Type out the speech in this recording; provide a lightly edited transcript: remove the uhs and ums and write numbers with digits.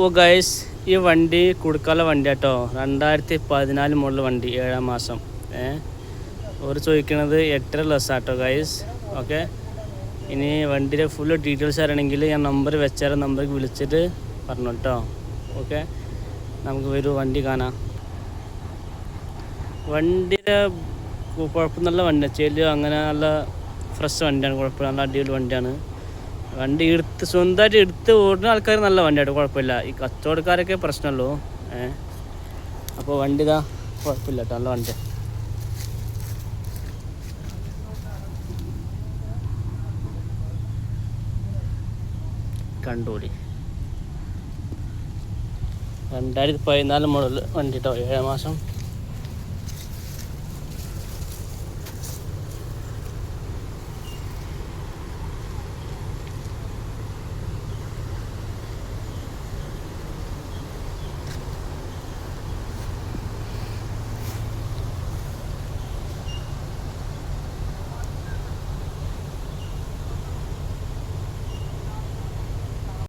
ഓ guys, ഈ വണ്ടി കൊടുക്കാനുള്ള വണ്ടി കേട്ടോ. 2014 മോഡൽ വണ്ടി, 7-ാം മാസം. ഒരു ചോദിക്കുന്നത് 8.5 ആട്ടോ ഗൈസ്. ഓക്കെ, ഇനി വണ്ടിയുടെ ഫുൾ ഡീറ്റെയിൽസ് അറിയണമെങ്കിൽ ഞാൻ നമ്പർ വെച്ചാൽ നമ്പർക്ക് വിളിച്ചിട്ട് പറഞ്ഞു കേട്ടോ. ഓക്കെ, നമുക്ക് വരൂ വണ്ടി കാണാം. വണ്ടിയുടെ കുഴപ്പമൊന്നുമില്ല വണ്ടി, ചെല്ല് അങ്ങനെ നല്ല ഫ്രഷ് വണ്ടിയാണ്, കുഴപ്പമില്ല, നല്ല അടിപൊളി വണ്ടിയാണ്. വണ്ടി സ്വന്തമായിട്ട് എടുത്ത് ഓടുന്ന ആൾക്കാർ നല്ല വണ്ടിയായിട്ട് കുഴപ്പമില്ല. ഈ കച്ചവടക്കാരൊക്കെ പ്രശ്നമുള്ളൂ. അപ്പോൾ വണ്ടി ഇതാ കുഴപ്പമില്ല കേട്ടോ, നല്ല വണ്ടി. കണ്ടോടി 2014 മോഡൽ വണ്ടി കേട്ടോ, 7-ാം മാസം.